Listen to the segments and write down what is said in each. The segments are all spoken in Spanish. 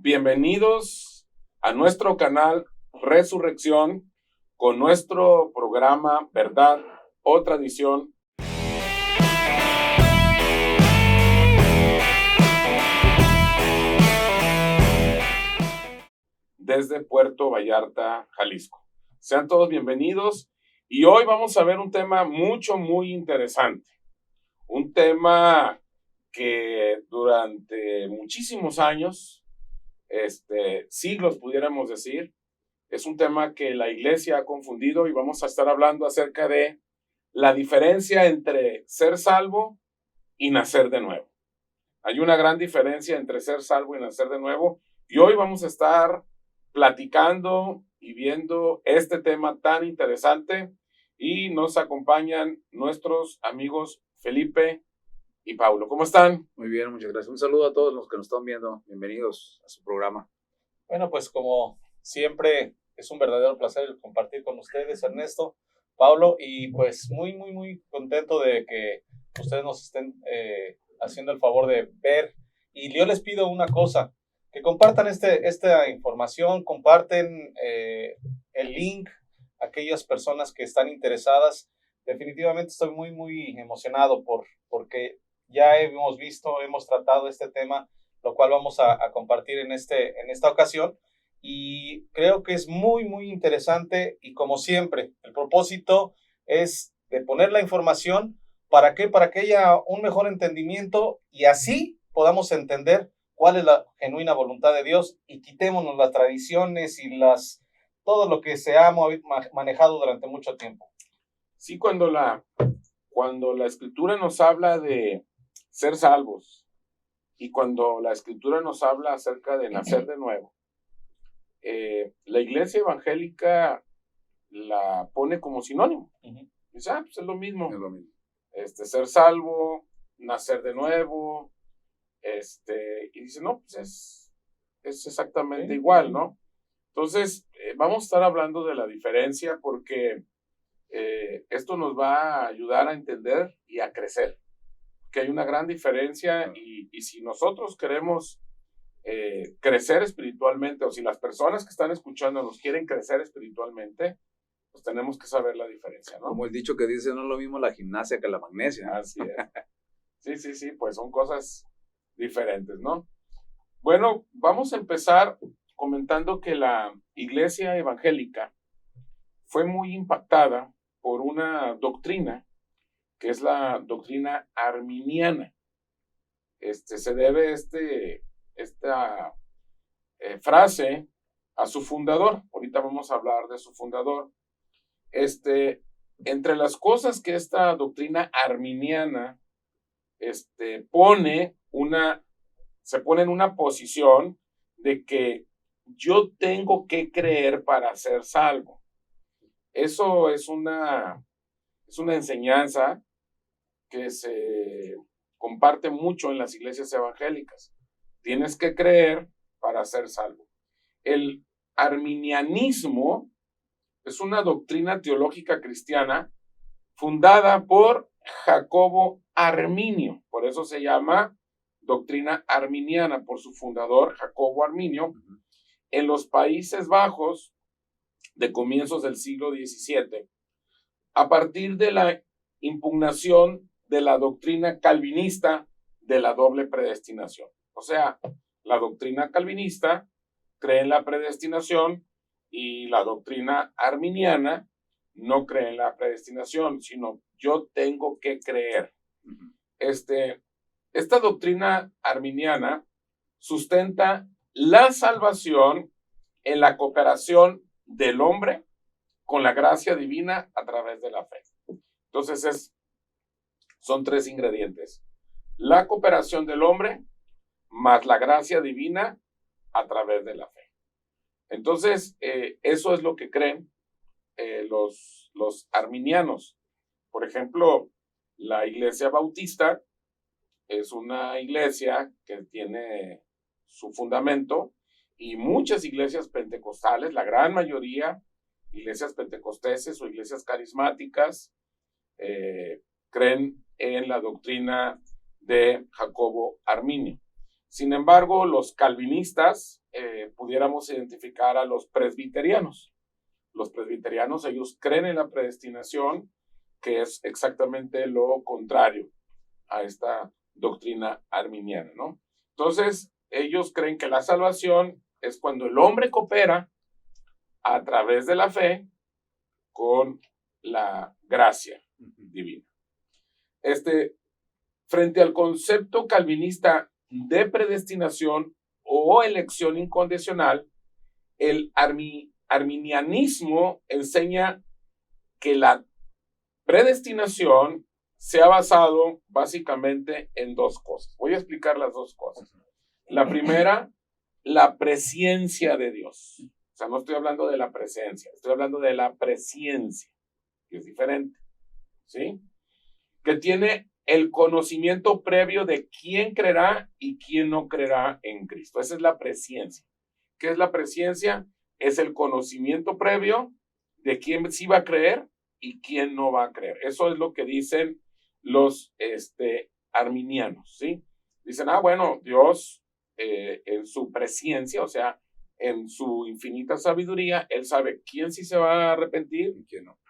Bienvenidos a nuestro canal Resurrección con nuestro programa Verdad o Tradición. Desde Puerto Vallarta, Jalisco. Sean todos bienvenidos y hoy vamos a ver un tema muy interesante. Un tema que durante muchísimos años, siglos pudiéramos decir, es un tema que la iglesia ha confundido y vamos a estar hablando acerca de la diferencia entre ser salvo y nacer de nuevo. Hay una gran diferencia entre ser salvo y nacer de nuevo y hoy vamos a estar platicando y viendo este tema tan interesante y nos acompañan nuestros amigos Felipe y Paulo. ¿Cómo están? Muy bien, muchas gracias. Un saludo a todos los que nos están viendo. Bienvenidos a su programa. Bueno, pues como siempre es un verdadero placer compartir con ustedes, Ernesto, Paulo, y pues muy contento de que ustedes nos estén haciendo el favor de ver. Y yo les pido una cosa, que compartan esta información, comparten el link a aquellas personas que están interesadas. Definitivamente estoy muy emocionado porque ya hemos tratado este tema, lo cual vamos a compartir en esta ocasión. Y creo que es muy interesante y como siempre, el propósito es de poner la información. ¿Para qué? Para que haya un mejor entendimiento y así podamos entender cuál es la genuina voluntad de Dios y quitémonos las tradiciones y todo lo que se ha manejado durante mucho tiempo. Sí, cuando la Escritura nos habla de ser salvos y cuando la Escritura nos habla acerca de nacer de nuevo, la iglesia evangélica la pone como sinónimo. Dice, pues es lo mismo. Es lo mismo. Ser salvo, nacer de nuevo, y dice, no, pues es exactamente igual, ¿no? Entonces, vamos a estar hablando de la diferencia porque esto nos va a ayudar a entender y a crecer, que hay una gran diferencia y si nosotros queremos crecer espiritualmente o si las personas que están escuchando nos quieren crecer espiritualmente, pues tenemos que saber la diferencia, ¿no? Como el dicho que dice, no es lo mismo la gimnasia que la magnesia. Así es. Sí, pues son cosas diferentes, ¿no? Bueno, vamos a empezar comentando que la iglesia evangélica fue muy impactada por una doctrina que es la doctrina arminiana. Se debe esta frase a su fundador. Ahorita vamos a hablar de su fundador. Entre las cosas que esta doctrina arminiana se pone en una posición de que yo tengo que creer para ser salvo. Eso es una enseñanza que se comparte mucho en las iglesias evangélicas. Tienes que creer para ser salvo. El arminianismo es una doctrina teológica cristiana fundada por Jacobo Arminio. Por eso se llama doctrina arminiana, por su fundador, Jacobo Arminio, en los Países Bajos de comienzos del siglo XVII, a partir de la impugnación de la doctrina calvinista de la doble predestinación. O sea, la doctrina calvinista cree en la predestinación y la doctrina arminiana no cree en la predestinación, sino yo tengo que creer. Esta doctrina arminiana sustenta la salvación en la cooperación del hombre con la gracia divina a través de la fe. Entonces son tres ingredientes: la cooperación del hombre más la gracia divina a través de la fe. Entonces, eso es lo que creen los arminianos. Por ejemplo, la iglesia bautista es una iglesia que tiene su fundamento y muchas iglesias pentecostales, la gran mayoría, iglesias pentecosteses o iglesias carismáticas, creen en la doctrina de Jacobo Arminio. Sin embargo, los calvinistas pudiéramos identificar a los presbiterianos. Los presbiterianos, ellos creen en la predestinación, que es exactamente lo contrario a esta doctrina arminiana, ¿no? Entonces, ellos creen que la salvación es cuando el hombre coopera a través de la fe con la gracia divina. Frente al concepto calvinista de predestinación o elección incondicional, el arminianismo enseña que la predestinación se ha basado básicamente en dos cosas. Voy a explicar las dos cosas. La primera, la presciencia de Dios. O sea, no estoy hablando de la presencia, estoy hablando de la presciencia, que es diferente, ¿sí? Que tiene el conocimiento previo de quién creerá y quién no creerá en Cristo. Esa es la presciencia. ¿Qué es la presciencia? Es el conocimiento previo de quién sí va a creer y quién no va a creer. Eso es lo que dicen los arminianos, ¿sí? Dicen, bueno, Dios en su presciencia, o sea, en su infinita sabiduría, Él sabe quién sí se va a arrepentir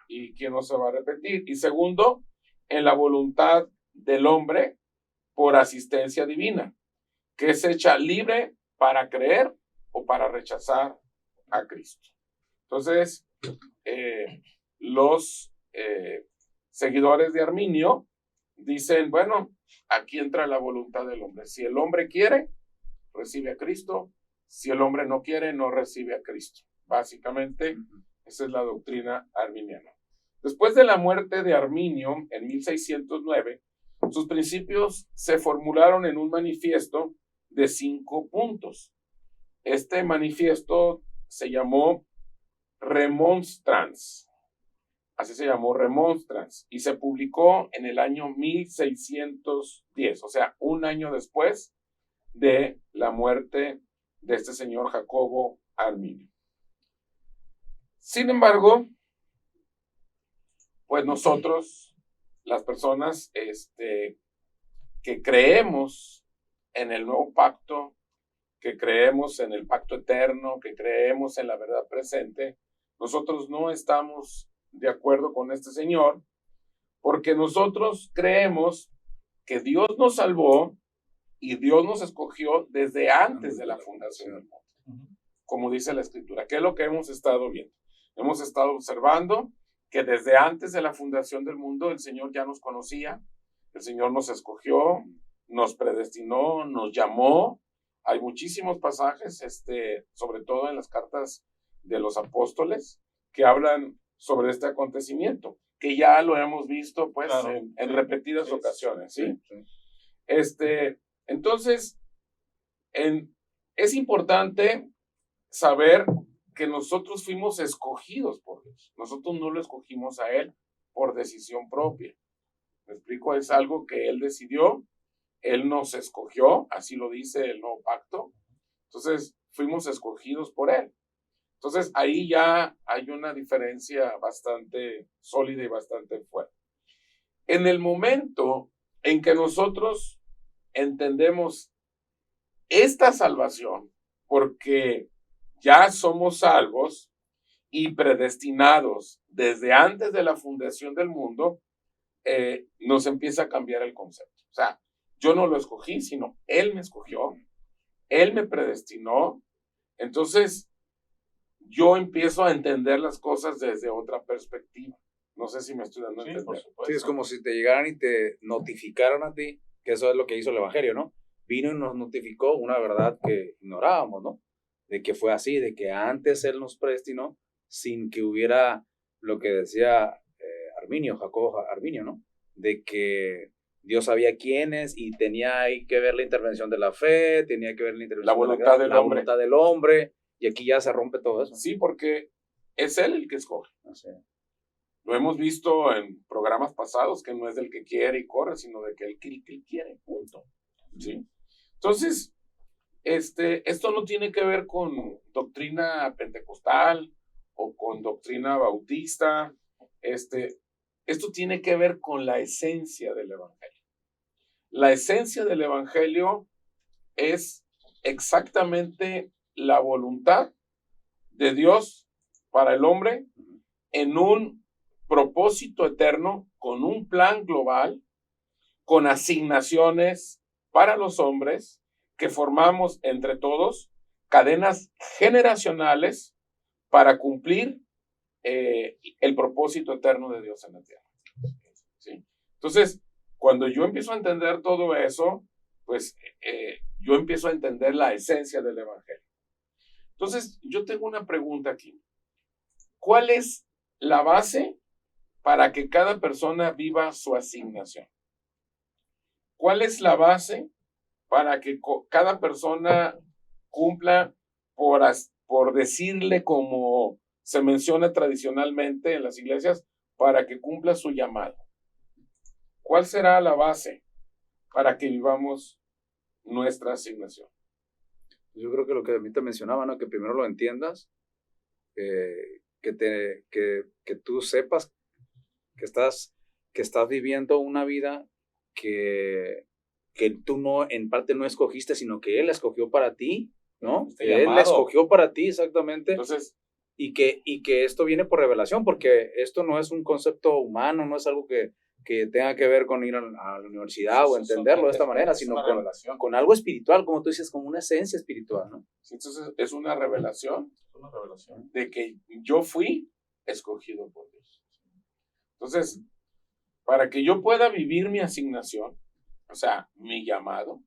y quién no se va a arrepentir. Y segundo, en la voluntad del hombre por asistencia divina, que es hecha libre para creer o para rechazar a Cristo. Entonces, los seguidores de Arminio dicen, bueno, aquí entra la voluntad del hombre. Si el hombre quiere, recibe a Cristo. Si el hombre no quiere, no recibe a Cristo. Básicamente, esa es la doctrina arminiana. Después de la muerte de Arminio en 1609, sus principios se formularon en un manifiesto de 5 puntos. Este manifiesto se llamó Remonstrance. Así se llamó Remonstrance. Y se publicó en el año 1610, o sea, un año después de la muerte de este señor Jacobo Arminio. Sin embargo, pues nosotros, las personas que creemos en el nuevo pacto, que creemos en el pacto eterno, que creemos en la verdad presente, nosotros no estamos de acuerdo con este señor, porque nosotros creemos que Dios nos salvó y Dios nos escogió desde antes de la fundación del mundo, como dice la Escritura, que es lo que hemos estado viendo. Hemos estado observando que desde antes de la fundación del mundo el Señor ya nos conocía, el Señor nos escogió, nos predestinó, nos llamó. Hay muchísimos pasajes, sobre todo en las cartas de los apóstoles, que hablan sobre este acontecimiento, que ya lo hemos visto pues claro, en repetidas ocasiones, ¿sí? Entonces, es importante saber que nosotros fuimos escogidos por Dios. Nosotros no lo escogimos a Él por decisión propia. ¿Me explico? Es algo que Él decidió, Él nos escogió, así lo dice el nuevo pacto. Entonces, fuimos escogidos por Él. Entonces, ahí ya hay una diferencia bastante sólida y bastante fuerte. En el momento en que nosotros entendemos esta salvación, porque ya somos salvos y predestinados desde antes de la fundación del mundo, nos empieza a cambiar el concepto. O sea, yo no lo escogí, sino Él me escogió, Él me predestinó. Entonces, yo empiezo a entender las cosas desde otra perspectiva. No sé si me estoy dando a entender. Sí, es como si te llegaran y te notificaran a ti, que eso es lo que hizo el Evangelio, ¿no? Vino y nos notificó una verdad que ignorábamos, ¿no? De que fue así, de que antes Él nos predestinó sin que hubiera lo que decía Jacobo Arminio, ¿no? De de Dios sabía quiénes y tenía ahí que ver la intervención de la fe, tenía que ver la intervención la voluntad del hombre, y aquí ya se rompe todo eso. Sí, porque es Él el que escoge. Así. Lo hemos visto en programas pasados, que no es del que quiere y corre, sino de que el que quiere, punto. ¿Sí? Entonces, esto no tiene que ver con doctrina pentecostal o con doctrina bautista. Esto tiene que ver con la esencia del Evangelio. La esencia del Evangelio es exactamente la voluntad de Dios para el hombre en un propósito eterno, con un plan global, con asignaciones para los hombres que formamos entre todos cadenas generacionales para cumplir el propósito eterno de Dios en la tierra. ¿Sí? Entonces, cuando yo empiezo a entender todo eso, pues yo empiezo a entender la esencia del evangelio. Entonces, yo tengo una pregunta aquí. ¿Cuál es la base para que cada persona viva su asignación? ¿Cuál es la base para que cada persona cumpla por decirle como se menciona tradicionalmente en las iglesias, para que cumpla su llamado? ¿Cuál será la base para que vivamos nuestra asignación? Yo creo que lo que a mí te mencionaba, ¿no? Que primero lo entiendas, que tú sepas que estás viviendo una vida que tú no, en parte no escogiste, sino que Él escogió para ti, ¿no? Él la escogió para ti, exactamente. Entonces, y que esto viene por revelación, porque esto no es un concepto humano, no es algo que tenga que ver con ir a la universidad o entenderlo de esta manera, sino con algo espiritual, como tú dices, con una esencia espiritual, ¿no? Entonces es una revelación de que yo fui escogido por Dios. Entonces, para que yo pueda vivir mi asignación, o sea, mi llamado,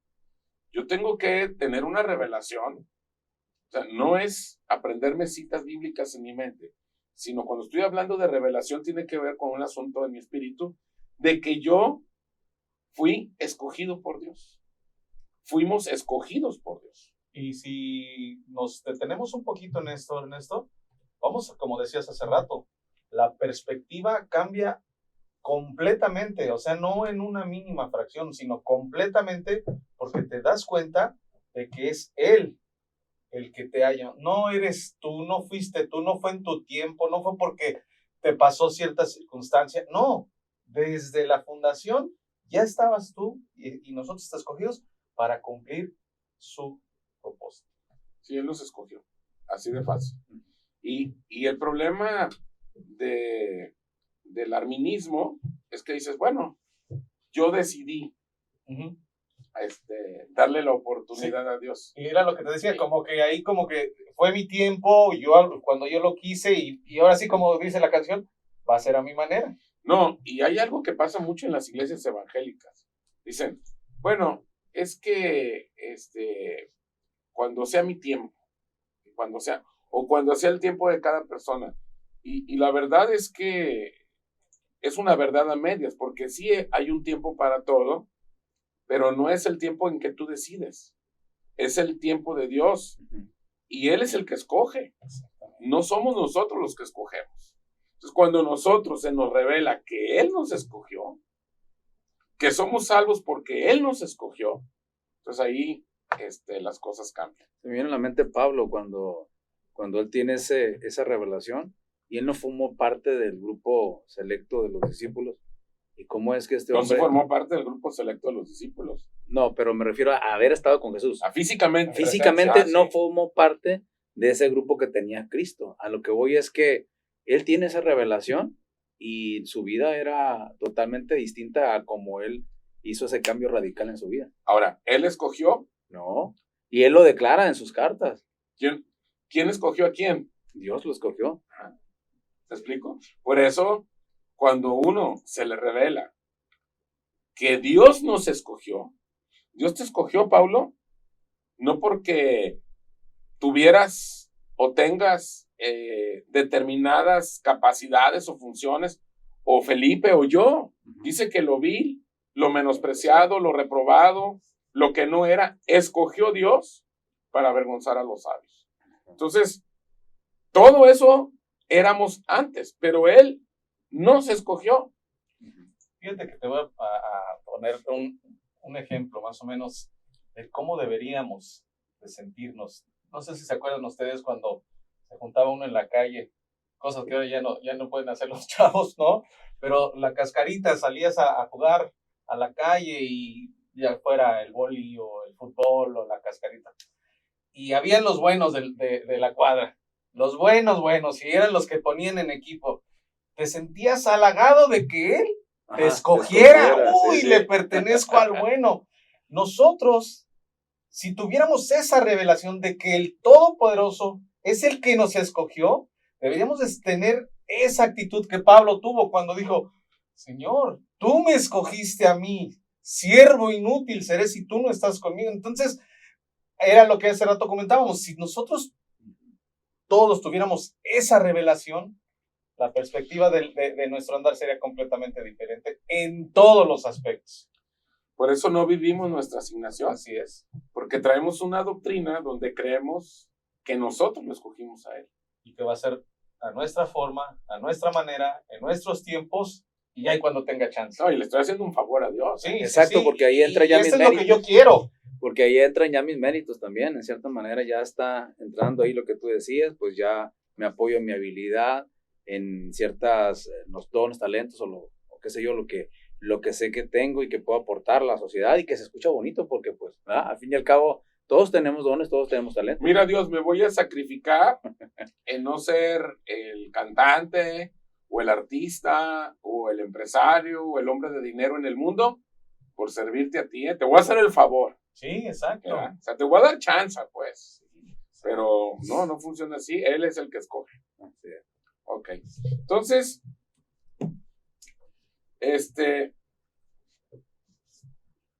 yo tengo que tener una revelación. O sea, no es aprenderme citas bíblicas en mi mente, sino cuando estoy hablando de revelación tiene que ver con un asunto en mi espíritu de que yo fui escogido por Dios. Fuimos escogidos por Dios. Y si nos detenemos un poquito en esto, Ernesto, vamos, como decías hace rato, la perspectiva cambia completamente, o sea, no en una mínima fracción, sino completamente, porque te das cuenta de que es Él el que te haya, no eres tú, no fuiste tú, no fue en tu tiempo, no fue porque te pasó cierta circunstancia, no, desde la fundación ya estabas tú y nosotros te escogidos para cumplir su propósito. Sí, Él nos escogió, así de fácil. Y el problema del arminismo es que dices, bueno, yo decidí darle la oportunidad a Dios. Y era lo que te decía, como que ahí como que fue mi tiempo, cuando yo lo quise y ahora sí, como dice la canción, va a ser a mi manera. No, y hay algo que pasa mucho en las iglesias evangélicas. Dicen, bueno, es que cuando sea mi tiempo, cuando sea el tiempo de cada persona. Y la verdad es que es una verdad a medias, porque sí hay un tiempo para todo, pero no es el tiempo en que tú decides. Es el tiempo de Dios. Y Él es el que escoge. No somos nosotros los que escogemos. Entonces, cuando nosotros se nos revela que Él nos escogió, que somos salvos porque Él nos escogió, entonces ahí las cosas cambian. Me viene a la mente Pablo cuando él tiene esa revelación y él no formó parte del grupo selecto de los discípulos. ¿Y cómo es que este hombre... No se formó parte del grupo selecto de los discípulos. No, pero me refiero a haber estado con Jesús. Físicamente. Físicamente no formó parte de ese grupo que tenía Cristo. A lo que voy es que él tiene esa revelación y su vida era totalmente distinta a como él hizo ese cambio radical en su vida. Ahora, ¿él escogió? No. Y él lo declara en sus cartas. ¿Quién escogió a quién? Dios lo escogió. ¿Te explico? Por eso, cuando uno se le revela que Dios nos escogió, Dios te escogió, Pablo, no porque tuvieras o tengas determinadas capacidades o funciones, o Felipe o yo. Dice que lo vil, lo menospreciado, lo reprobado, lo que no era, escogió Dios para avergonzar a los sabios. Entonces, todo eso éramos antes, pero Él nos escogió. Fíjate que te voy a poner un ejemplo más o menos de cómo deberíamos de sentirnos. No sé si se acuerdan ustedes cuando se juntaba uno en la calle, cosas que ahora ya no pueden hacer los chavos, ¿no? Pero la cascarita, salías a jugar a la calle y ya fuera el vóley o el fútbol o la cascarita. y habían los buenos de la cuadra, los buenos, y eran los que ponían en equipo. Te sentías halagado de que él te escogiera. Uy, sí. Le pertenezco al bueno. Nosotros, si tuviéramos esa revelación de que el Todopoderoso es el que nos escogió, deberíamos tener esa actitud que Pablo tuvo cuando dijo, Señor, tú me escogiste a mí, siervo inútil seré si tú no estás conmigo. Entonces, era lo que hace rato comentábamos, si nosotros todos tuviéramos esa revelación, la perspectiva de nuestro andar sería completamente diferente en todos los aspectos. Por eso no vivimos nuestra asignación. Así es. Porque traemos una doctrina donde creemos que nosotros lo escogimos a él. Y que va a ser a nuestra forma, a nuestra manera, en nuestros tiempos, y ahí cuando tenga chance. No, y le estoy haciendo un favor a Dios. Sí, exacto, sí. Porque ahí entra ya mis méritos. Eso es lo que yo quiero. Porque ahí entran ya mis méritos también. En cierta manera ya está entrando ahí lo que tú decías, pues ya me apoyo en mi habilidad, en ciertas, los dones, talentos o qué sé yo, lo que sé que tengo y que puedo aportar a la sociedad y que se escucha bonito porque pues, al fin y al cabo, todos tenemos dones, todos tenemos talentos. Mira, Dios, me voy a sacrificar en no ser el cantante o el artista o el empresario o el hombre de dinero en el mundo por servirte a ti, ¿eh? Te voy a hacer el favor. Sí, exacto. ¿Ya? O sea, te voy a dar chance, pues. Pero no funciona así. Él es el que escoge. Así es. Ok. Entonces,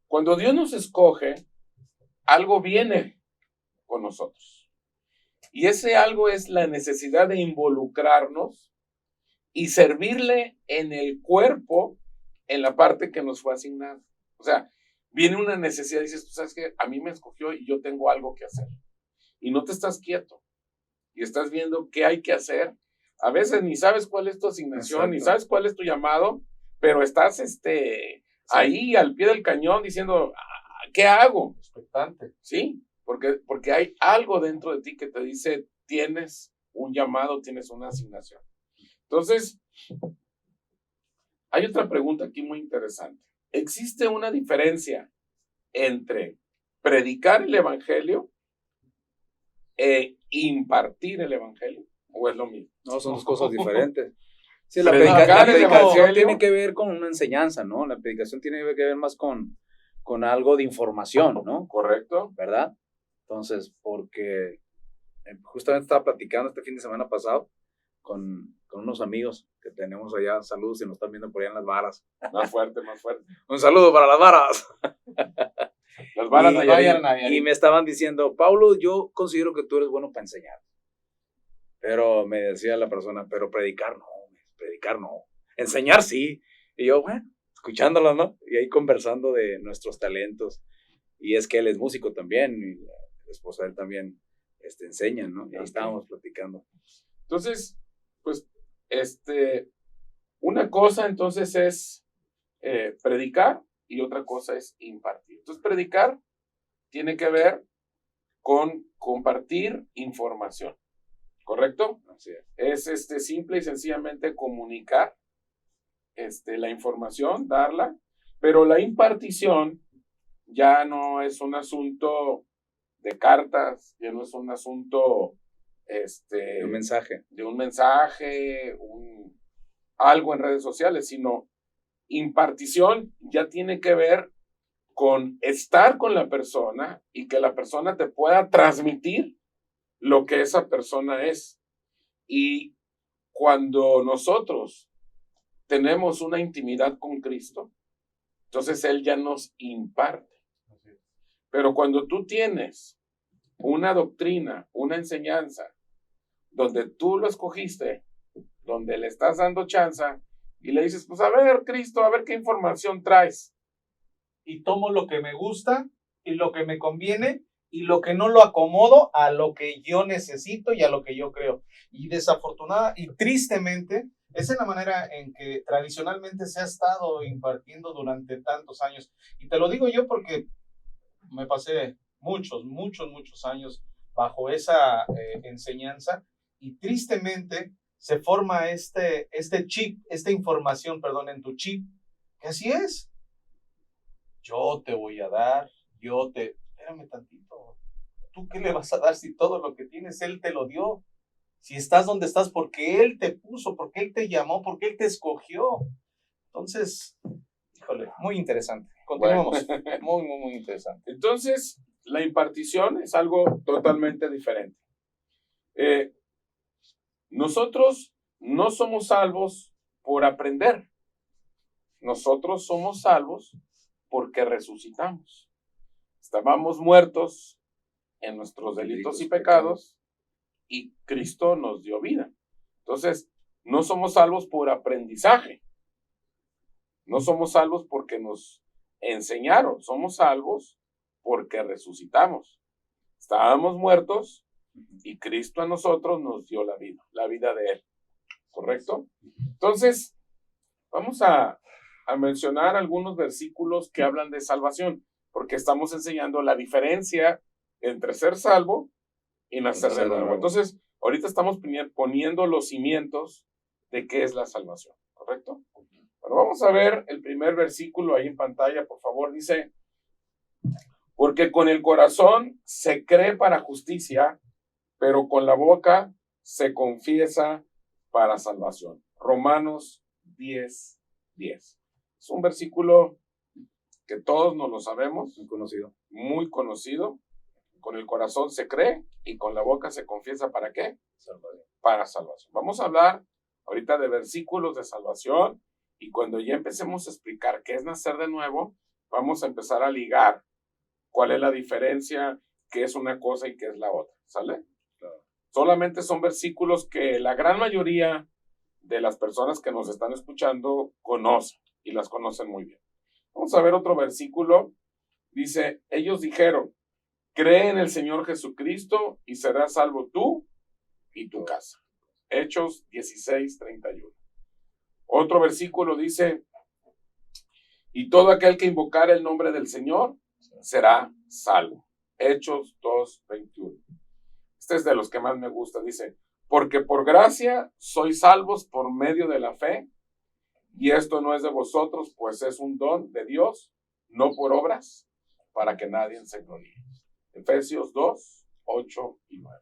cuando Dios nos escoge, algo viene con nosotros. Y ese algo es la necesidad de involucrarnos y servirle en el cuerpo, en la parte que nos fue asignada. O sea, viene una necesidad, dices, tú sabes que a mí me escogió y yo tengo algo que hacer. Y no te estás quieto. Y estás viendo qué hay que hacer. A veces ni sabes cuál es tu asignación, exacto, ni sabes cuál es tu llamado, pero estás sí, ahí al pie del cañón diciendo, ¿qué hago? Expectante. Sí, porque hay algo dentro de ti que te dice, tienes un llamado, tienes una asignación. Entonces, hay otra pregunta aquí muy interesante. ¿Existe una diferencia entre predicar el evangelio e impartir el evangelio? ¿O es lo mismo? No, son dos cosas diferentes. Sí, la predicación tiene que ver con una enseñanza, ¿no? La predicación tiene que ver más con algo de información, ¿no? Correcto. ¿Verdad? Entonces, porque justamente estaba platicando este fin de semana pasado con unos amigos que tenemos allá. Saludos si nos están viendo por allá en las varas. Más fuerte, más fuerte. Un saludo para las varas. Las varas Nayarit. Y me estaban diciendo, Pablo, yo considero que tú eres bueno para enseñar. Pero me decía la persona, pero predicar no. Enseñar sí. Y yo, bueno, escuchándolo, ¿no? Y ahí conversando de nuestros talentos. Y es que él es músico también, y la esposa de él también enseña, ¿no? Y ahí estábamos platicando. Entonces, pues, una cosa entonces es predicar y otra cosa es impartir. Entonces, predicar tiene que ver con compartir información. ¿Correcto? Así es. Es simple y sencillamente comunicar la información, darla, pero la impartición ya no es un asunto de cartas, ya no es un asunto de un mensaje. De un mensaje, algo en redes sociales, sino impartición ya tiene que ver con estar con la persona y que la persona te pueda transmitir lo que esa persona es. Y cuando nosotros tenemos una intimidad con Cristo, entonces Él ya nos imparte. Pero cuando tú tienes una doctrina, una enseñanza, donde tú lo escogiste, donde le estás dando chance y le dices, pues a ver, Cristo, a ver qué información traes. Y tomo lo que me gusta y lo que me conviene y lo que no lo acomodo a lo que yo necesito y a lo que yo creo. Y desafortunada y tristemente, esa es la manera en que tradicionalmente se ha estado impartiendo durante tantos años. Y te lo digo yo porque me pasé muchos años bajo esa enseñanza y tristemente se forma esta información, en tu chip, que así es. Yo te voy a dar, espérame tantito. ¿tú qué le vas a dar si todo lo que tienes Él te lo dio? Si estás donde estás porque Él te puso, porque Él te llamó, porque Él te escogió. Entonces, híjole, muy interesante. Continuamos. Muy, muy, muy interesante. Entonces, la impartición es algo totalmente diferente. Nosotros no somos salvos por aprender. Nosotros somos salvos porque resucitamos. Estábamos muertos en nuestros delitos y pecados y Cristo nos dio vida. Entonces, no somos salvos por aprendizaje. No somos salvos porque nos enseñaron. Somos salvos porque resucitamos. Estábamos muertos y Cristo a nosotros nos dio la vida de Él. ¿Correcto? Entonces, vamos a mencionar algunos versículos que hablan de salvación, porque estamos enseñando la diferencia entre ser salvo y nacer de nuevo. Entonces, ahorita estamos poniendo los cimientos de qué es la salvación, ¿correcto? Bueno, vamos a ver el primer versículo ahí en pantalla, por favor. Dice, porque con el corazón se cree para justicia, pero con la boca se confiesa para salvación. Romanos 10:10. Es un versículo que todos nos lo sabemos. Muy conocido. Con el corazón se cree y con la boca se confiesa, ¿para qué? Para salvación. Vamos a hablar ahorita de versículos de salvación y cuando ya empecemos a explicar qué es nacer de nuevo, vamos a empezar a ligar cuál es la diferencia, qué es una cosa y qué es la otra. ¿Sale? Claro. Solamente son versículos que la gran mayoría de las personas que nos están escuchando conocen y las conocen muy bien. Vamos a ver otro versículo. Dice, ellos dijeron, cree en el Señor Jesucristo y serás salvo tú y tu casa. Hechos 16:31. Otro versículo dice, y todo aquel que invocare el nombre del Señor será salvo. Hechos 2:21. Este es de los que más me gusta. Dice, porque por gracia sois salvos por medio de la fe, y esto no es de vosotros, pues es un don de Dios, no por obras, para que nadie se gloríe. Efesios 2:8-9.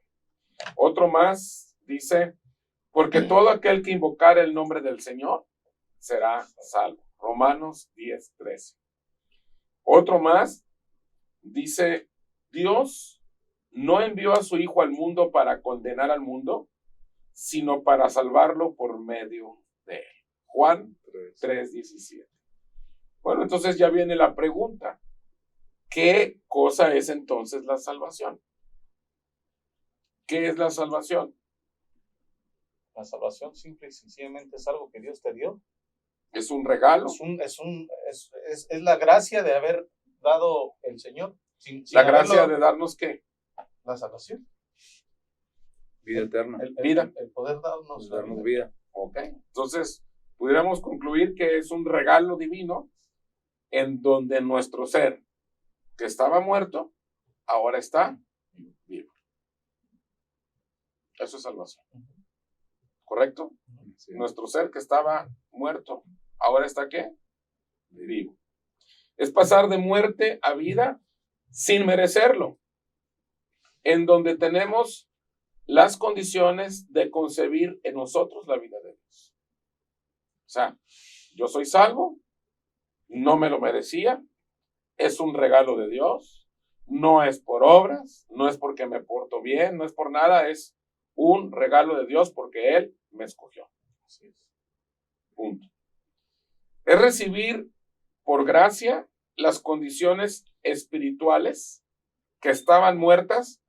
Otro más dice, porque todo aquel que invocare el nombre del Señor será salvo. Romanos 10:13. Otro más dice, Dios no envió a su Hijo al mundo para condenar al mundo, sino para salvarlo por medio de él. Juan 3:17. Bueno, entonces ya viene la pregunta. ¿Qué cosa es entonces la salvación? ¿Qué es la salvación? La salvación simple y sencillamente es algo que Dios te dio. ¿Es un regalo? Es la gracia de haber dado el Señor. Sin ¿La gracia de darnos qué? La salvación. Vida eterna. El poder darnos vida. Ok. Entonces, pudiéramos concluir que es un regalo divino en donde nuestro ser, que estaba muerto, ahora está vivo. Eso es salvación. ¿Correcto? Sí. Nuestro ser que estaba muerto, ahora está ¿qué? Vivo. Es pasar de muerte a vida sin merecerlo, en donde tenemos las condiciones de concebir en nosotros la vida de Dios. O sea, yo soy salvo, no me lo merecía, es un regalo de Dios, no es por obras, no es porque me porto bien, no es por nada, es un regalo de Dios porque Él me escogió. Así es. Punto. Es recibir por gracia las condiciones espirituales que estaban muertas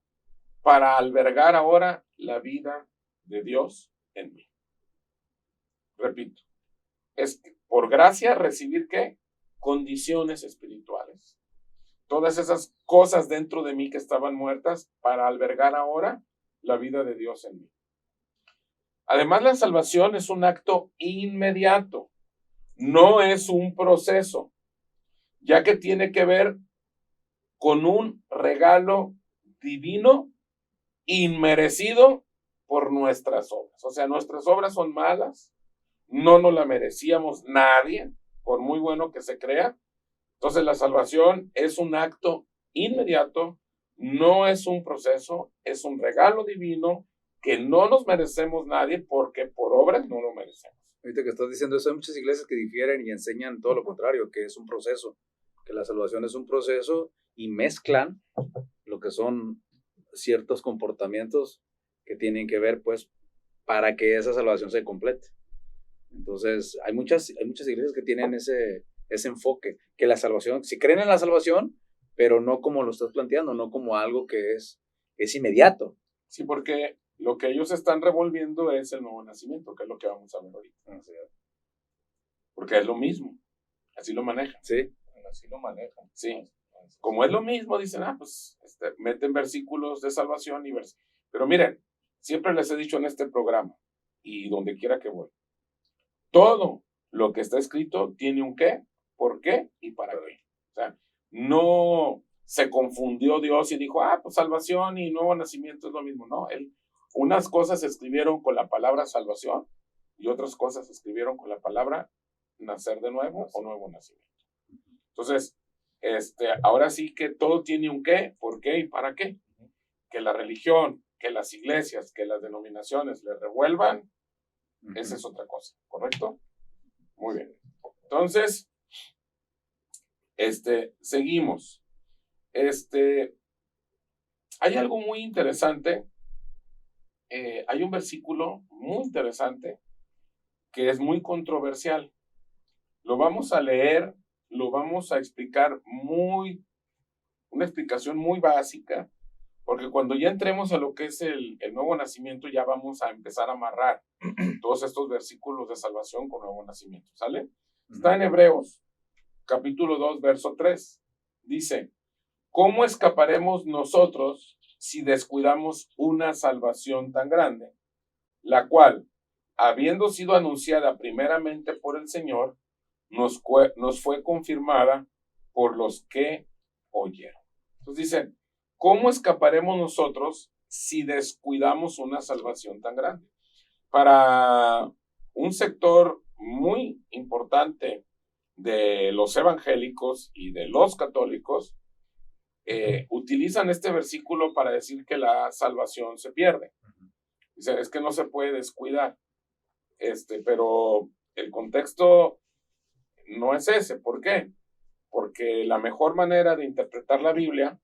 para albergar ahora la vida de Dios en mí. Repito, es por gracia recibir ¿qué? Condiciones espirituales. Todas esas cosas dentro de mí que estaban muertas para albergar ahora la vida de Dios en mí. Además, la salvación es un acto inmediato, no es un proceso, ya que tiene que ver con un regalo divino inmerecido por nuestras obras. O sea, nuestras obras son malas, no nos la merecíamos nadie, por muy bueno que se crea. Entonces la salvación es un acto inmediato, no es un proceso, es un regalo divino que no nos merecemos nadie porque por obras no lo merecemos. Ahorita que estás diciendo eso, hay muchas iglesias que difieren y enseñan todo lo contrario, que es un proceso, que la salvación es un proceso y mezclan lo que son ciertos comportamientos que tienen que ver, pues, para que esa salvación se complete. Entonces, hay muchas iglesias que tienen ese enfoque, que la salvación, si creen en la salvación, pero no como lo estás planteando, no como algo que es inmediato. Sí, porque lo que ellos están revolviendo es el nuevo nacimiento, que es lo que vamos a ver ahorita. Porque es lo mismo, así lo manejan. Sí. Así lo manejan. Sí. Como es lo mismo, dicen, pues meten versículos de salvación y Pero miren, siempre les he dicho en este programa y donde quiera que voy, todo lo que está escrito tiene un qué, por qué y para qué. O sea, no se confundió Dios y dijo, pues salvación y nuevo nacimiento es lo mismo. No, unas cosas se escribieron con la palabra salvación y otras cosas se escribieron con la palabra nacer de nuevo o nuevo nacimiento. Entonces, ahora sí que todo tiene un qué, por qué y para qué. Que la religión, que las iglesias, que las denominaciones le revuelvan, esa es otra cosa, ¿correcto? Muy bien. Entonces, seguimos. Hay algo muy interesante. Hay un versículo muy interesante que es muy controversial. Lo vamos a leer, lo vamos a explicar una explicación muy básica, porque cuando ya entremos a lo que es el nuevo nacimiento, ya vamos a empezar a amarrar todos estos versículos de salvación con nuevo nacimiento, ¿sale? Está en Hebreos, capítulo 2, verso 3. Dice, ¿cómo escaparemos nosotros si descuidamos una salvación tan grande, la cual, habiendo sido anunciada primeramente por el Señor, nos fue confirmada por los que oyeron? Entonces dicen, ¿cómo escaparemos nosotros si descuidamos una salvación tan grande? Para un sector muy importante de los evangélicos y de los católicos, utilizan este versículo para decir que la salvación se pierde. Dicen, es que no se puede descuidar. Pero el contexto no es ese. ¿Por qué? Porque la mejor manera de interpretar la Biblia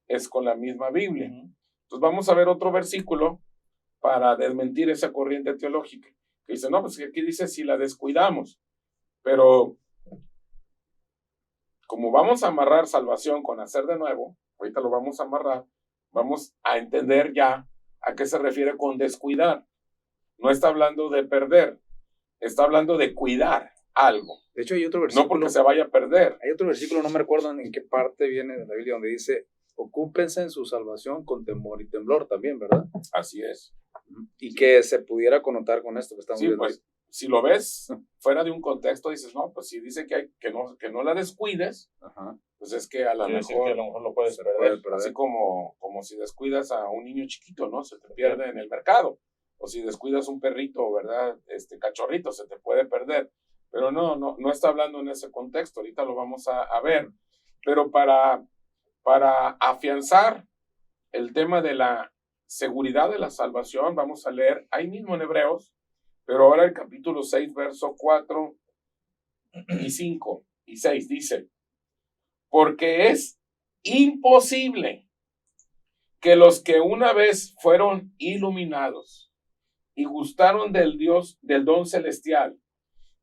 es con la misma Biblia. Entonces vamos a ver otro versículo para desmentir esa corriente teológica, que dice, no, pues aquí dice si la descuidamos, pero como vamos a amarrar salvación con nacer de nuevo, ahorita lo vamos a amarrar, vamos a entender ya a qué se refiere con descuidar. No está hablando de perder, está hablando de cuidar algo. De hecho, hay otro versículo. No porque se vaya a perder. Hay otro versículo, no me recuerdo en qué parte viene de la Biblia, donde dice, ocúpense en su salvación con temor y temblor también, ¿verdad? Así es. Y que se pudiera connotar con esto que estamos viendo. Pues, si lo ves fuera de un contexto, dices, no, pues si dice que no la descuides, pues es que a lo mejor lo puedes perder. Así como si descuidas a un niño chiquito, ¿no? Se te pierde en el mercado. O si descuidas un perrito, ¿verdad? Cachorrito, se te puede perder. Pero no está hablando en ese contexto. Ahorita lo vamos a ver. Pero para afianzar el tema de la seguridad de la salvación, vamos a leer ahí mismo en Hebreos, pero ahora el capítulo 6, verso 4 y 5 y 6 dice, porque es imposible que los que una vez fueron iluminados y gustaron del don celestial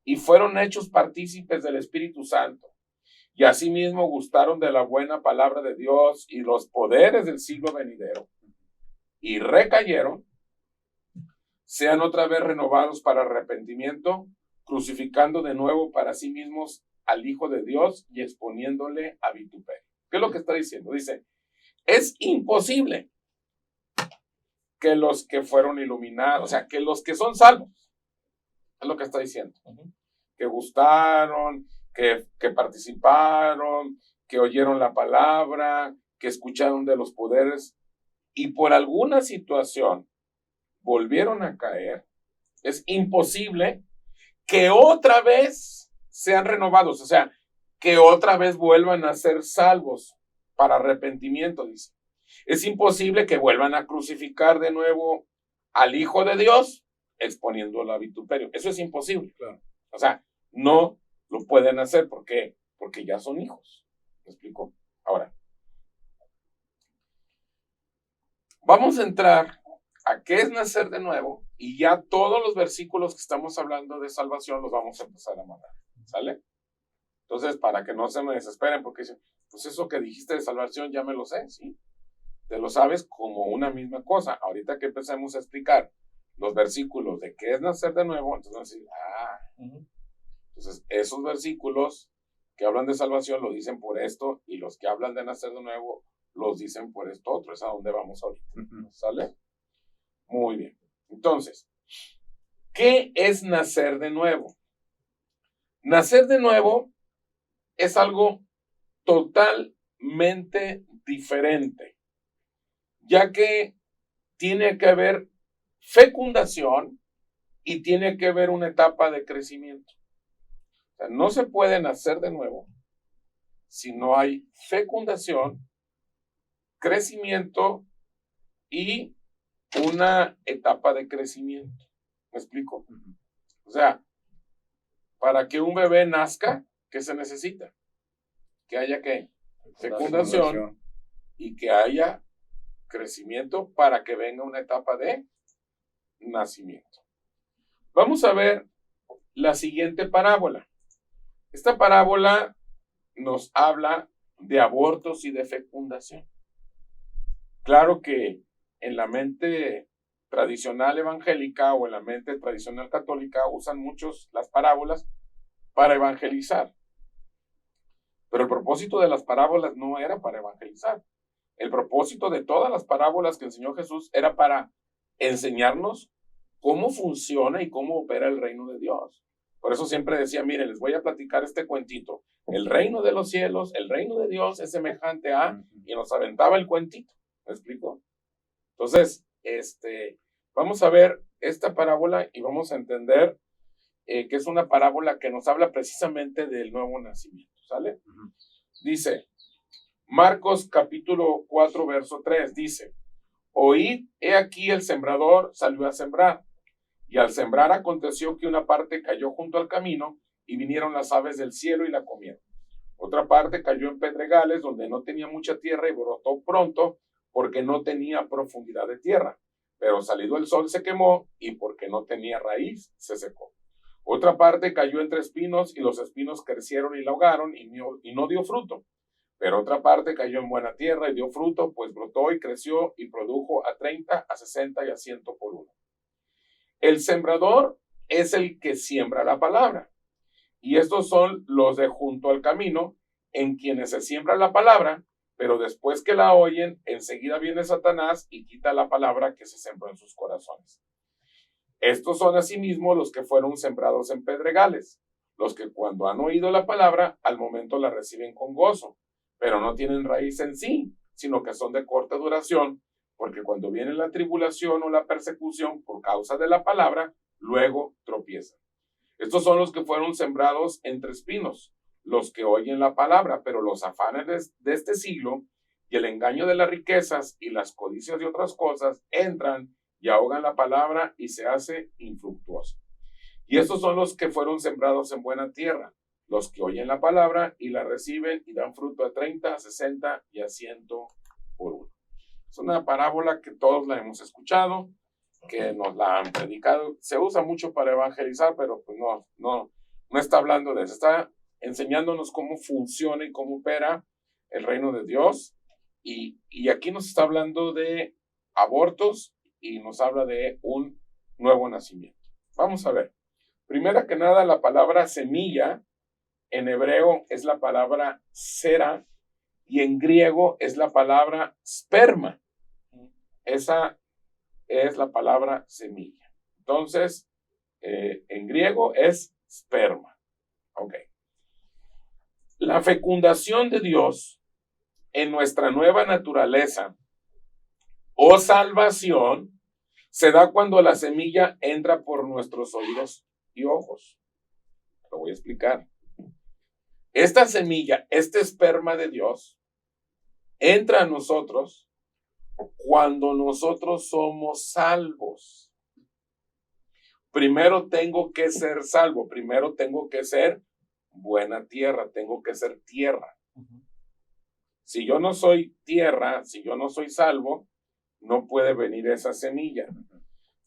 y fueron hechos partícipes del Espíritu Santo y asimismo gustaron de la buena palabra de Dios y los poderes del siglo venidero y recayeron, sean otra vez renovados para arrepentimiento, crucificando de nuevo para sí mismos al Hijo de Dios y exponiéndole a vituperio. ¿Qué es lo que está diciendo? Dice, es imposible que los que fueron iluminados, o sea, que los que son salvos, es lo que está diciendo, que gustaron, que participaron, que oyeron la palabra, que escucharon de los poderes y por alguna situación volvieron a caer, es imposible que otra vez sean renovados, o sea, que otra vez vuelvan a ser salvos para arrepentimiento, dice. Es imposible que vuelvan a crucificar de nuevo al Hijo de Dios exponiéndolo a vituperio. Eso es imposible. Claro. O sea, no lo pueden hacer. ¿Por qué? Porque ya son hijos. ¿Me explico? Ahora, vamos a entrar a qué es nacer de nuevo y ya todos los versículos que estamos hablando de salvación los vamos a empezar a mandar. ¿Sale? Entonces, para que no se me desesperen, porque dicen, pues eso que dijiste de salvación ya me lo sé, ¿sí? Te lo sabes como una misma cosa. Ahorita que empecemos a explicar los versículos de qué es nacer de nuevo, entonces van a decir, entonces esos versículos que hablan de salvación lo dicen por esto y los que hablan de nacer de nuevo los dicen por esto otro. Es a donde vamos ahorita. ¿Sale? Muy bien. Entonces, ¿qué es nacer de nuevo? Nacer de nuevo es algo totalmente diferente, ya que tiene que haber fecundación y tiene que haber una etapa de crecimiento. O sea, no se puede nacer de nuevo si no hay fecundación, crecimiento y una etapa de crecimiento. ¿Me explico? O sea, para que un bebé nazca, ¿qué se necesita? Que haya ¿qué? Fecundación y que haya crecimiento para que venga una etapa de nacimiento. Vamos a ver la siguiente parábola. Esta parábola nos habla de abortos y de fecundación. Claro que en la mente tradicional evangélica o en la mente tradicional católica usan muchos las parábolas para evangelizar. Pero el propósito de las parábolas no era para evangelizar. El propósito de todas las parábolas que enseñó Jesús era para enseñarnos cómo funciona y cómo opera el reino de Dios. Por eso siempre decía, miren, les voy a platicar este cuentito. El reino de los cielos, el reino de Dios es semejante a, y nos aventaba el cuentito. ¿Me explico? Entonces, vamos a ver esta parábola y vamos a entender que es una parábola que nos habla precisamente del nuevo nacimiento. ¿Sale? Dice, Marcos capítulo 4, verso 3, dice, oíd, he aquí el sembrador salió a sembrar, y al sembrar aconteció que una parte cayó junto al camino, y vinieron las aves del cielo y la comieron. Otra parte cayó en pedregales, donde no tenía mucha tierra, y brotó pronto, porque no tenía profundidad de tierra. Pero salido el sol se quemó, y porque no tenía raíz, se secó. Otra parte cayó entre espinos, y los espinos crecieron y la ahogaron, y no dio fruto. Pero otra parte cayó en buena tierra y dio fruto, pues brotó y creció y produjo a 30, a 60 y a 100 por uno. El sembrador es el que siembra la palabra. Y estos son los de junto al camino, en quienes se siembra la palabra, pero después que la oyen, enseguida viene Satanás y quita la palabra que se sembró en sus corazones. Estos son asimismo los que fueron sembrados en pedregales, los que cuando han oído la palabra, al momento la reciben con gozo, pero no tienen raíz en sí, sino que son de corta duración, porque cuando viene la tribulación o la persecución por causa de la palabra, luego tropiezan. Estos son los que fueron sembrados entre espinos, los que oyen la palabra, pero los afanes de este siglo y el engaño de las riquezas y las codicias de otras cosas entran y ahogan la palabra y se hace infructuosa. Y estos son los que fueron sembrados en buena tierra, los que oyen la palabra y la reciben y dan fruto a 30, a 60 y a 100 por uno. Es una parábola que todos la hemos escuchado, que nos la han predicado. Se usa mucho para evangelizar, pero pues no está hablando de eso. Está enseñándonos cómo funciona y cómo opera el reino de Dios. Y aquí nos está hablando de abortos y nos habla de un nuevo nacimiento. Vamos a ver. Primero que nada, la palabra semilla en hebreo es la palabra sera y en griego es la palabra sperma. Esa es la palabra semilla. Entonces, en griego es sperma. Ok. La fecundación de Dios en nuestra nueva naturaleza o salvación se da cuando la semilla entra por nuestros oídos y ojos. Lo voy a explicar. Esta semilla, este esperma de Dios, entra a nosotros cuando nosotros somos salvos, primero tengo que ser salvo, primero tengo que ser buena tierra, tengo que ser tierra. Si yo no soy tierra, si yo no soy salvo, no puede venir esa semilla.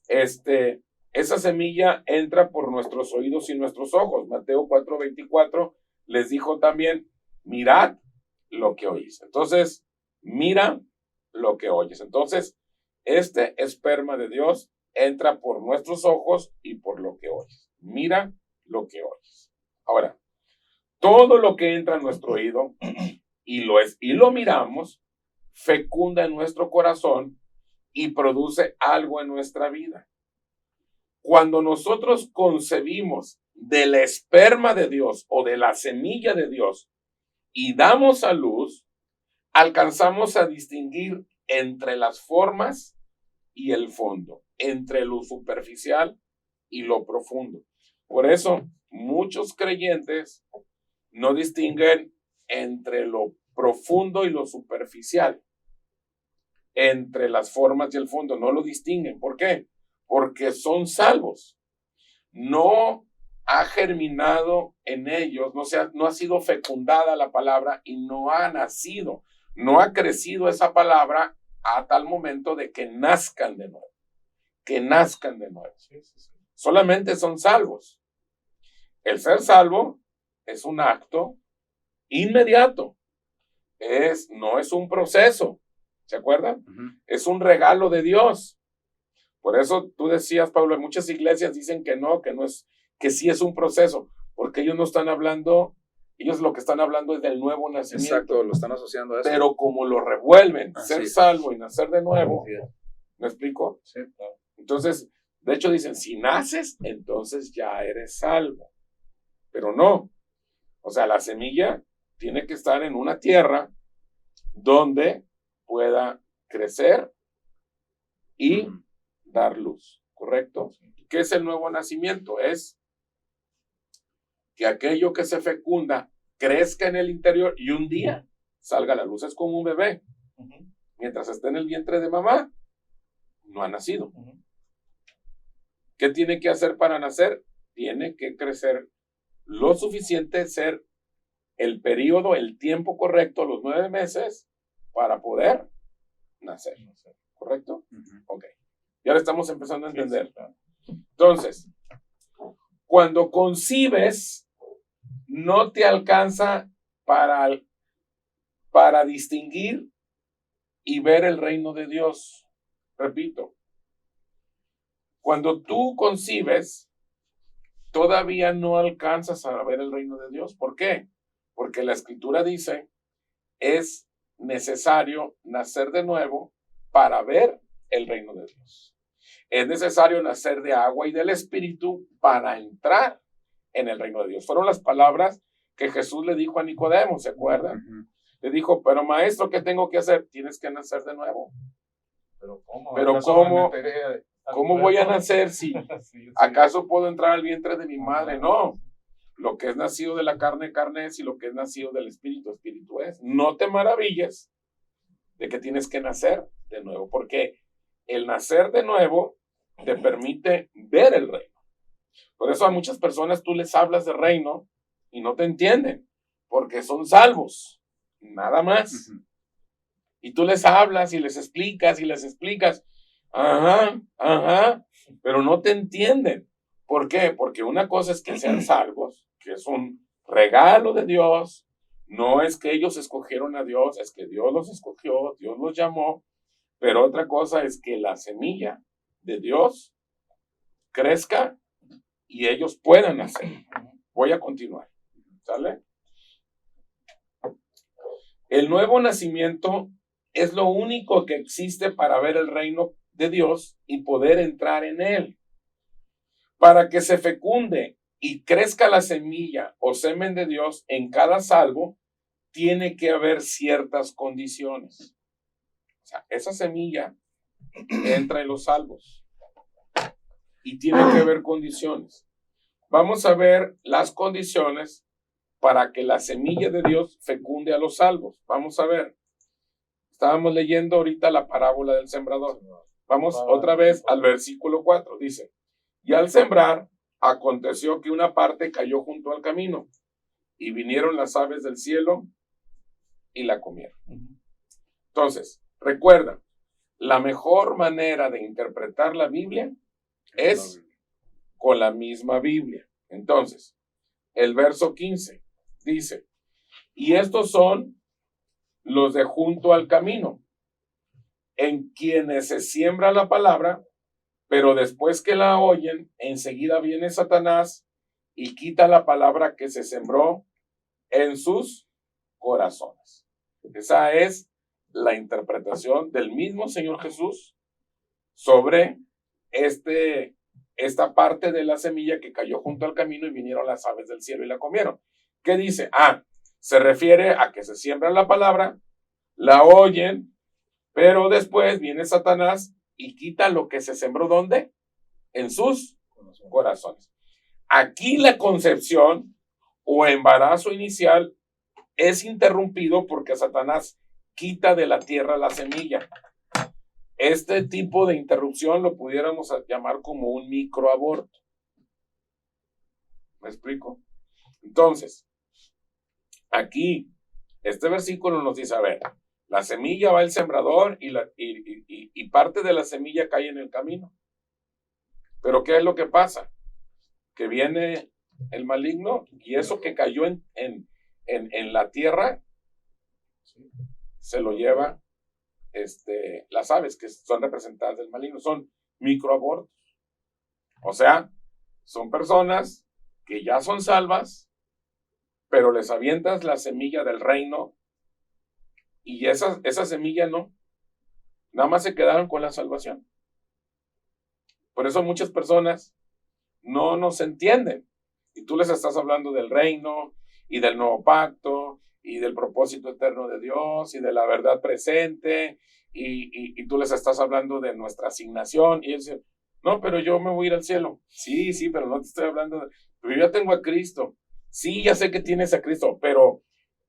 Esa semilla entra por nuestros oídos y nuestros ojos. Mateo 4:24 les dijo también, mirad lo que oís. Entonces, mira lo que oyes. Entonces, este esperma de Dios entra por nuestros ojos y por lo que oyes. Mira lo que oyes. Ahora, todo lo que entra en nuestro oído y lo miramos, fecunda en nuestro corazón y produce algo en nuestra vida. Cuando nosotros concebimos del esperma de Dios o de la semilla de Dios y damos a luz, alcanzamos a distinguir entre las formas y el fondo, entre lo superficial y lo profundo. Por eso, muchos creyentes no distinguen entre lo profundo y lo superficial, entre las formas y el fondo, no lo distinguen. ¿Por qué? Porque son salvos. No ha germinado en ellos, no ha sido fecundada la palabra y no ha nacido, no ha crecido esa palabra a tal momento de que nazcan de nuevo, Solamente son salvos. El ser salvo es un acto inmediato, no es un proceso, ¿se acuerdan? Es un regalo de Dios. Por eso tú decías, Pablo, en muchas iglesias dicen que no es, que sí es un proceso, porque ellos no están hablando, ellos lo que están hablando es del nuevo nacimiento. Exacto, lo están asociando a eso. Pero como lo revuelven, ser es. salvo y nacer de nuevo, ¿me explico? Sí, claro. Entonces, de hecho dicen, si naces, entonces ya eres salvo. Pero no. O sea, la semilla tiene que estar en una tierra donde pueda crecer y dar luz, ¿correcto? ¿Qué es el nuevo nacimiento? Es que aquello que se fecunda crezca en el interior y un día salga a la luz. Es como un bebé. Mientras está en el vientre de mamá, no ha nacido. ¿Qué tiene que hacer para nacer? Tiene que crecer lo suficiente, ser el periodo, el tiempo correcto, los 9 meses, para poder nacer. ¿Correcto? Ok. Y ahora estamos empezando a entender. Entonces, cuando concibes, no te alcanza para distinguir y ver el reino de Dios. Repito, cuando tú concibes, todavía no alcanzas a ver el reino de Dios. ¿Por qué? Porque la Escritura dice, es necesario nacer de nuevo para ver el reino de Dios. Es necesario nacer de agua y del Espíritu para entrar en el reino de Dios. Fueron las palabras que Jesús le dijo a Nicodemo, ¿se acuerdan? Le dijo, pero maestro, ¿qué tengo que hacer? Tienes que nacer de nuevo. Pero ¿cómo? ¿Cómo voy a nacer si acaso puedo entrar al vientre de mi madre? No. Lo que es nacido de la carne, carne es, y lo que es nacido del Espíritu, Espíritu es. No te maravilles de que tienes que nacer de nuevo, porque el nacer de nuevo te permite ver el reino. Por eso a muchas personas tú les hablas de reino y no te entienden, porque son salvos, nada más. Y tú les hablas y les explicas, pero no te entienden. ¿Por qué? Porque una cosa es que sean salvos, que es un regalo de Dios, no es que ellos escogieron a Dios, es que Dios los escogió, Dios los llamó, pero otra cosa es que la semilla de Dios crezca y ellos puedan nacer. Voy a continuar, ¿sale? El nuevo nacimiento es lo único que existe para ver el reino de Dios y poder entrar en él. Para que se fecunde y crezca la semilla o semen de Dios en cada salvo, tiene que haber ciertas condiciones. O sea, esa semilla entra en los salvos y tiene que haber condiciones. Vamos a ver las condiciones para que la semilla de Dios fecunde a los salvos. Vamos a ver. Estábamos leyendo ahorita la parábola del sembrador. Vamos otra vez al versículo 4. Dice, y al sembrar, aconteció que una parte cayó junto al camino, y vinieron las aves del cielo y la comieron. Entonces, recuerda, la mejor manera de interpretar la Biblia es con la misma Biblia. Entonces, el verso 15 dice, y estos son los de junto al camino, en quienes se siembra la palabra, pero después que la oyen, enseguida viene Satanás y quita la palabra que se sembró en sus corazones. Esa es la interpretación del mismo Señor Jesús sobre esta parte de la semilla que cayó junto al camino y vinieron las aves del cielo y la comieron. ¿Qué dice? Se refiere a que se siembra la palabra, la oyen, pero después viene Satanás y quita lo que se sembró, ¿dónde? En sus corazones. Aquí la concepción o embarazo inicial es interrumpido porque Satanás quita de la tierra la semilla. Este tipo de interrupción lo pudiéramos llamar como un microaborto. ¿Me explico? Entonces, aquí, este versículo nos dice, a ver, la semilla va al sembrador y parte de la semilla cae en el camino. Pero ¿qué es lo que pasa? Que viene el maligno y eso que cayó en la tierra se lo lleva las aves que son representadas del maligno. Son microabortos. O sea, son personas que ya son salvas, pero les avientas la semilla del reino y esa semilla no. Nada más se quedaron con la salvación. Por eso muchas personas no nos entienden. Y tú les estás hablando del reino y del nuevo pacto y del propósito eterno de Dios y de la verdad presente y tú les estás hablando de nuestra asignación y ellos dicen, no, pero yo me voy a ir al cielo. Sí, pero no te estoy hablando pero yo ya tengo a Cristo. Sí, ya sé que tienes a Cristo, pero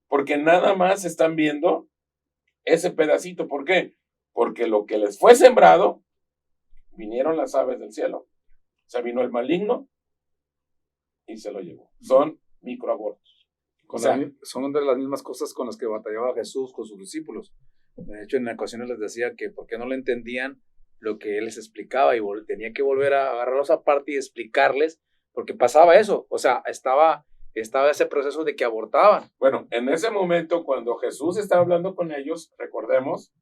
porque nada más están viendo ese pedacito. ¿Por qué? Porque lo que les fue sembrado, vinieron las aves del cielo. O sea, vino el maligno y se lo llevó. Son microabortos. Son de las mismas cosas con las que batallaba Jesús con sus discípulos. De hecho, en ocasiones les decía que por qué no le entendían lo que él les explicaba y tenía que volver a agarrarlos aparte y explicarles, porque pasaba eso. O sea, estaba ese proceso de que abortaban. Bueno, en ese momento, cuando Jesús estaba hablando con ellos, recordemos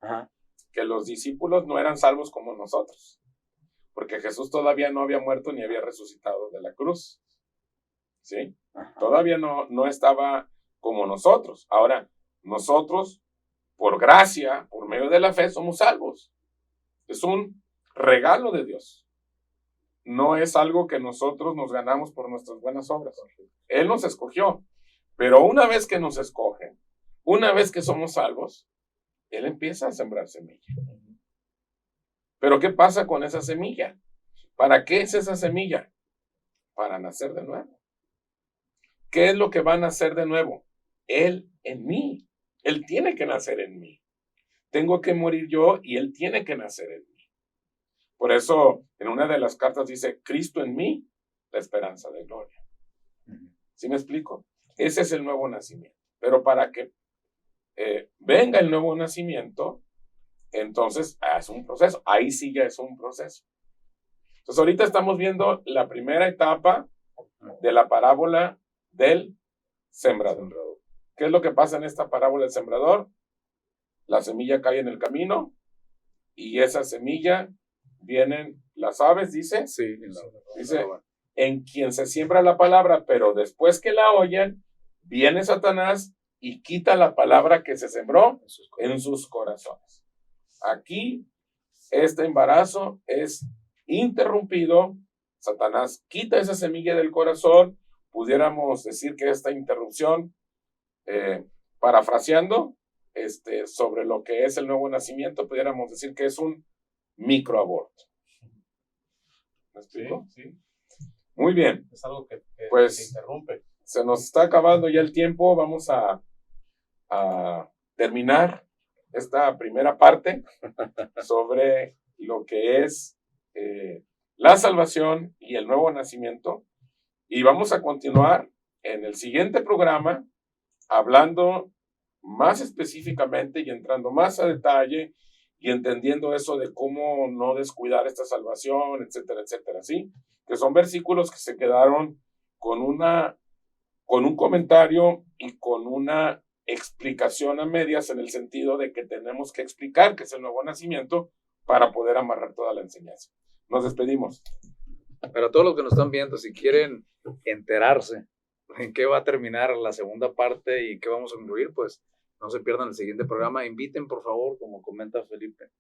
que los discípulos no eran salvos como nosotros, porque Jesús todavía no había muerto ni había resucitado de la cruz. ¿Sí? Todavía no estaba como nosotros. Ahora, nosotros, por gracia, por medio de la fe, somos salvos. Es un regalo de Dios. No es algo que nosotros nos ganamos por nuestras buenas obras. Él nos escogió. Pero una vez que nos escoge, una vez que somos salvos, Él empieza a sembrar semilla. Pero ¿qué pasa con esa semilla? ¿Para qué es esa semilla? Para nacer de nuevo. ¿Qué es lo que va a nacer de nuevo? Él en mí. Él tiene que nacer en mí. Tengo que morir yo y Él tiene que nacer en mí. Por eso, en una de las cartas dice, Cristo en mí, la esperanza de gloria. ¿Sí me explico? Ese es el nuevo nacimiento. Pero para que venga el nuevo nacimiento, entonces es un proceso. Ahí sí ya es un proceso. Entonces ahorita estamos viendo la primera etapa de la parábola del sembrador. ¿Qué es lo que pasa en esta parábola del sembrador? La semilla cae en el camino y esa semilla vienen las aves, dice. Sí, dice, en quien se siembra la palabra, pero después que la oyen, viene Satanás y quita la palabra que se sembró en sus corazones. Aquí, este embarazo es interrumpido. Satanás quita esa semilla del corazón. Pudiéramos decir que esta interrupción, parafraseando, sobre lo que es el nuevo nacimiento, pudiéramos decir que es un microaborto. ¿Me explico? Sí. Muy bien. Es algo que pues, se interrumpe. Se nos está acabando ya el tiempo. Vamos a terminar esta primera parte sobre lo que es la salvación y el nuevo nacimiento. Y vamos a continuar en el siguiente programa hablando más específicamente y entrando más a detalle y entendiendo eso de cómo no descuidar esta salvación, etcétera, etcétera, ¿sí? Que son versículos que se quedaron con un comentario y con una explicación a medias, en el sentido de que tenemos que explicar qué es el nuevo nacimiento para poder amarrar toda la enseñanza. Nos despedimos. Pero a todos los que nos están viendo, si quieren enterarse en qué va a terminar la segunda parte y qué vamos a incluir, pues no se pierdan el siguiente programa. Inviten, por favor, como comenta Felipe,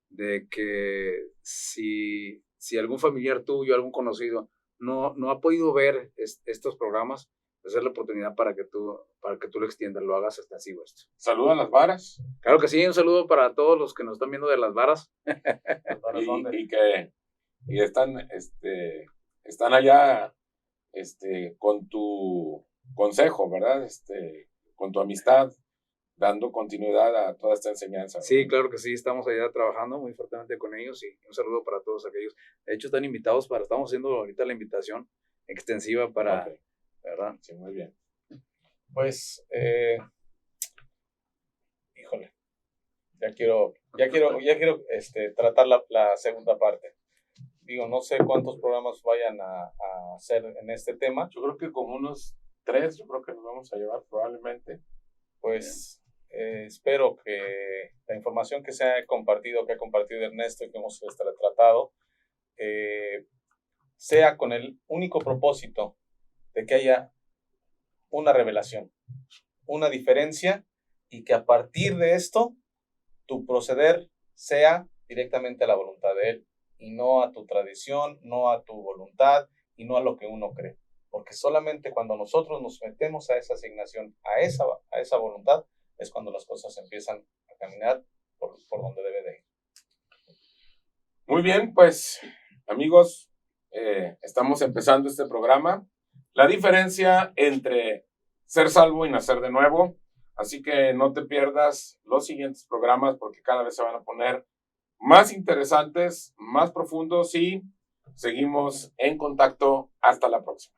de que si algún familiar tuyo, algún conocido, no ha podido ver estos programas, pues es la oportunidad para que tú lo extiendas, lo hagas hasta así, esto. Saluda a las varas. Claro que sí, un saludo para todos los que nos están viendo de las varas. y que están allá con tu consejo, ¿verdad? Con tu amistad, dando continuidad a toda esta enseñanza, ¿verdad? Sí, claro que sí, estamos allá trabajando muy fuertemente con ellos y un saludo para todos aquellos. De hecho, están invitados estamos haciendo ahorita la invitación extensiva para, Okay. ¿verdad? Sí, muy bien. Pues, híjole, ya quiero tratar la segunda parte. Digo, no sé cuántos programas vayan a hacer en este tema. Yo creo que como unos 3, yo creo que nos vamos a llevar probablemente. Pues espero que la información que ha compartido Ernesto y que hemos tratado, sea con el único propósito de que haya una revelación, una diferencia, y que a partir de esto tu proceder sea directamente a la voluntad de Él y no a tu tradición, no a tu voluntad y no a lo que uno cree. Porque solamente cuando nosotros nos metemos a esa asignación, a esa voluntad, es cuando las cosas empiezan a caminar por donde debe de ir. Muy bien, pues amigos, estamos empezando este programa. La diferencia entre ser salvo y nacer de nuevo. Así que no te pierdas los siguientes programas, porque cada vez se van a poner más interesantes, más profundos, y seguimos en contacto. Hasta la próxima.